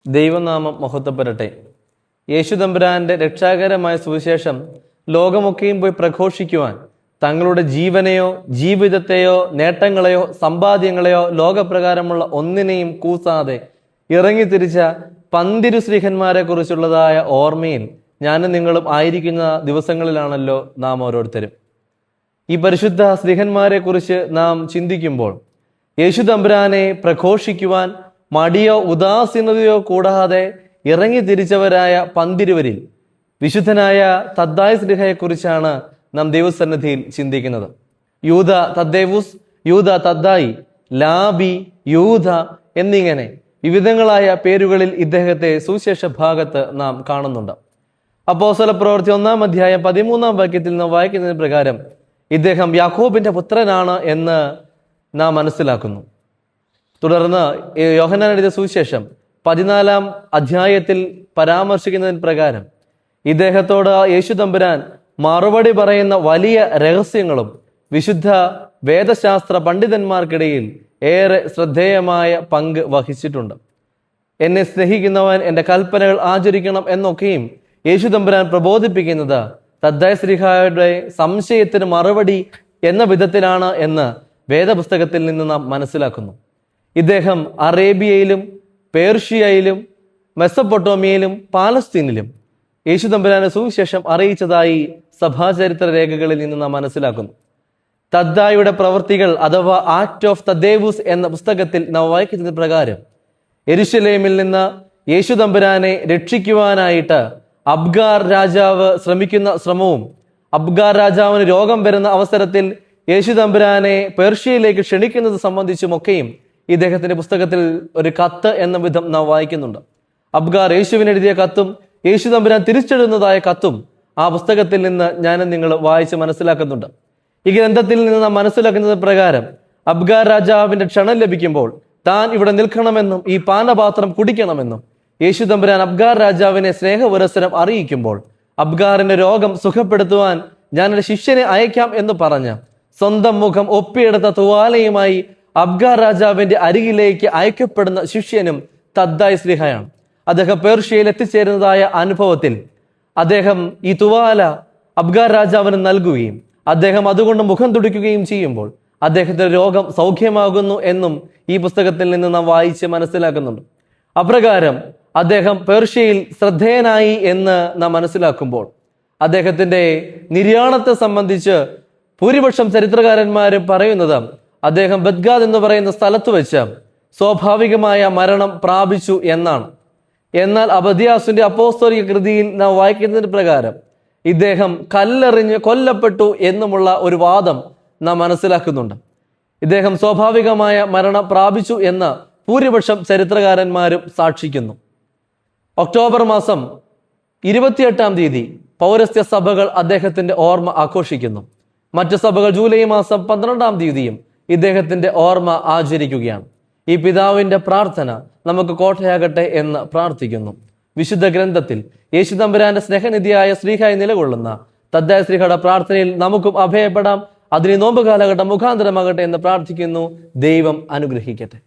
ദൈവനാമം മഹത്വപ്പെടട്ടെ. യേശുതമ്പുരാന്റെ രക്ഷാകരമായ സുവിശേഷം ലോകമൊക്കെയും പോയി പ്രഘോഷിക്കുവാൻ തങ്ങളുടെ ജീവനെയോ ജീവിതത്തെയോ നേട്ടങ്ങളെയോ സമ്പാദ്യങ്ങളെയോ ലോകപ്രകാരമുള്ള ഒന്നിനെയും കൂസാതെ ഇറങ്ങിത്തിരിച്ച പന്തിരു ശ്രീഹന്മാരെ കുറിച്ചുള്ളതായ ഓർമ്മയിൽ ഞാനും നിങ്ങളും ആയിരിക്കുന്ന ദിവസങ്ങളിലാണല്ലോ നാം ഓരോരുത്തരും. ഈ പരിശുദ്ധ ശ്രീഹന്മാരെ കുറിച്ച് നാം ചിന്തിക്കുമ്പോൾ യേശുതമ്പുരാനെ പ്രഘോഷിക്കുവാൻ മടിയോ ഉദാസീനതയോ കൂടാതെ ഇറങ്ങി തിരിച്ചവരായ പന്തിരുവരിൽ വിശുദ്ധനായ തദ്ദായി ശ്ലീഹയെക്കുറിച്ചാണ് നാം ദൈവസന്നിധിയിൽ ചിന്തിക്കുന്നത്. യൂദ തദ്ദേവൂസ്, യൂദ തദ്ദായി, ലാബി, യൂദ എന്നിങ്ങനെ വിവിധങ്ങളായ പേരുകളിൽ ഇദ്ദേഹത്തെ സുവിശേഷ ഭാഗത്ത് നാം കാണുന്നുണ്ട്. അപ്പോസ്തല പ്രവൃത്തി 1-ാം അധ്യായം 13-ാം വാക്യത്തിൽ നാം വായിക്കുന്നതിന് പ്രകാരം ഇദ്ദേഹം യാക്കോബിന്റെ പുത്രനാണ് എന്ന് നാം മനസ്സിലാക്കുന്നു. തുടർന്ന് യോഹന്നാൻ എഴുതിയ സുവിശേഷം 14-ാം അധ്യായത്തിൽ പരാമർശിക്കുന്നതിന് പ്രകാരം ഇദ്ദേഹത്തോട് യേശുതമ്പുരാൻ മറുപടി പറയുന്ന വലിയ രഹസ്യങ്ങളും വിശുദ്ധ വേദശാസ്ത്ര പണ്ഡിതന്മാർക്കിടയിൽ ഏറെ ശ്രദ്ധേയമായ പങ്ക് വഹിച്ചിട്ടുണ്ട്. എന്നെ സ്നേഹിക്കുന്നവൻ എൻ്റെ കൽപ്പനകൾ ആചരിക്കണം എന്നൊക്കെയും യേശുതമ്പുരാൻ പ്രബോധിപ്പിക്കുന്നത് തദ്ദായി ശ്ലീഹായുടെ സംശയത്തിന് മറുപടി എന്ന വിധത്തിലാണ് എന്ന് വേദപുസ്തകത്തിൽ നിന്ന് നാം മനസ്സിലാക്കുന്നു. ഇദ്ദേഹം അറേബ്യയിലും പേർഷ്യയിലും മെസ്സപ്പൊട്ടോമിയയിലും പാലസ്തീനിലും യേശുതമ്പുരാന്റെ സുവിശേഷം അറിയിച്ചതായി സഭാചരിത്ര രേഖകളിൽ നിന്ന് നാം മനസ്സിലാക്കുന്നു. തദ്ദായിയുടെ പ്രവൃത്തികൾ അഥവാ ആക്ട് ഓഫ് തദ്ദേവൂസ് എന്ന പുസ്തകത്തിൽ നാം വായിക്കുന്നത് പ്രകാരം യെരുശലേമിൽ നിന്ന് യേശുതമ്പുരാനെ രക്ഷിക്കുവാനായിട്ട് അബ്ഗാർ രാജാവ് ശ്രമിക്കുന്ന ശ്രമവും അബ്ഗാർ രാജാവിന് രോഗം വരുന്ന അവസരത്തിൽ യേശുതമ്പുരാനെ പേർഷ്യയിലേക്ക് ക്ഷണിക്കുന്നത് സംബന്ധിച്ചുമൊക്കെയും ഇദ്ദേഹത്തിന്റെ പുസ്തകത്തിൽ ഒരു കത്ത് എന്ന വിധം നാം വായിക്കുന്നുണ്ട്. അബ്ഗാർ യേശുവിന് എഴുതിയ കത്തും യേശുതമ്പുരാൻ തിരിച്ചെഴുതുന്നതായ കത്തും ആ പുസ്തകത്തിൽ നിന്ന് ഞാനും നിങ്ങൾ വായിച്ച് മനസ്സിലാക്കുന്നുണ്ട്. ഈ ഗ്രന്ഥത്തിൽ നിന്ന് നാം മനസ്സിലാക്കുന്നത് പ്രകാരം അബ്ഗാർ രാജാവിന്റെ ക്ഷണം ലഭിക്കുമ്പോൾ താൻ ഇവിടെ നിൽക്കണമെന്നും ഈ പാനപാത്രം കുടിക്കണമെന്നും യേശുതമ്പുരാൻ അബ്ഗാർ രാജാവിനെ സ്നേഹപുരസ്സരം അറിയിക്കുമ്പോൾ അബ്ഗാറിന്റെ രോഗം സുഖപ്പെടുത്തുവാൻ ഞാൻ എൻ്റെ ശിഷ്യനെ അയക്കാം എന്ന് പറഞ്ഞ് സ്വന്തം മുഖം ഒപ്പിയെടുത്ത തുവാലയുമായി അബ്ഗാർ രാജാവിന്റെ അരികിലേക്ക് അയക്കപ്പെടുന്ന ശിഷ്യനും തദ്ദായി ശ്ലീഹയാണ്. അദ്ദേഹം പേർഷ്യയിൽ എത്തിച്ചേരുന്നതായ അനുഭവത്തിൽ അദ്ദേഹം ഈ തുവാല അബ്ഗാർ രാജാവിന് നൽകുകയും അദ്ദേഹം അതുകൊണ്ട് മുഖം തുടിക്കുകയും ചെയ്യുമ്പോൾ അദ്ദേഹത്തിന്റെ രോഗം സൗഖ്യമാകുന്നു എന്നും ഈ പുസ്തകത്തിൽ നിന്ന് നാം വായിച്ച് മനസ്സിലാക്കുന്നുണ്ട്. അപ്രകാരം അദ്ദേഹം പേർഷ്യയിൽ ശ്രദ്ധേയനായി എന്ന് നാം മനസ്സിലാക്കുമ്പോൾ അദ്ദേഹത്തിന്റെ നിര്യാണത്തെ സംബന്ധിച്ച് ഭൂരിപക്ഷം ചരിത്രകാരന്മാരും പറയുന്നത് അദ്ദേഹം ബദ്ഗാദ് എന്ന് പറയുന്ന സ്ഥലത്ത് വെച്ച് സ്വാഭാവികമായ മരണം പ്രാപിച്ചു എന്നാണ്. എന്നാൽ അബദ്യാസിന്റെ അപ്പോസ്തലിക കൃതിയിൽ നാം വായിക്കുന്നതിന് പ്രകാരം ഇദ്ദേഹം കല്ലെറിഞ്ഞ് കൊല്ലപ്പെട്ടു എന്നുമുള്ള ഒരു വാദം നാം മനസ്സിലാക്കുന്നുണ്ട്. ഇദ്ദേഹം സ്വാഭാവികമായ മരണം പ്രാപിച്ചു എന്ന് ഭൂരിപക്ഷം ചരിത്രകാരന്മാരും സാക്ഷിക്കുന്നു. ഒക്ടോബർ മാസം 28-ാം തീയതി പൗരസ്ത്യ സഭകൾ അദ്ദേഹത്തിന്റെ ഓർമ്മ ആഘോഷിക്കുന്നു. മറ്റു സഭകൾ ജൂലൈ മാസം 12-ാം തീയതിയും ഇദ്ദേഹത്തിന്റെ ഓർമ്മ ആചരിക്കുകയാണ്. ഈ പിതാവിന്റെ പ്രാർത്ഥന നമുക്ക് കോട്ടയാകട്ടെ എന്ന് പ്രാർത്ഥിക്കുന്നു. വിശുദ്ധ ഗ്രന്ഥത്തിൽ യേശുതമ്പുരാന്റെ സ്നേഹനിധിയായ ശ്ലീഹായി നിലകൊള്ളുന്ന തദ്ദായി ശ്ലീഹയുടെ പ്രാർത്ഥനയിൽ നമുക്കും അഭയപ്പെടാം. അതിന് നോമ്പ് കാലഘട്ടം മുഖാന്തരമാകട്ടെ എന്ന് പ്രാർത്ഥിക്കുന്നു. ദൈവം അനുഗ്രഹിക്കട്ടെ.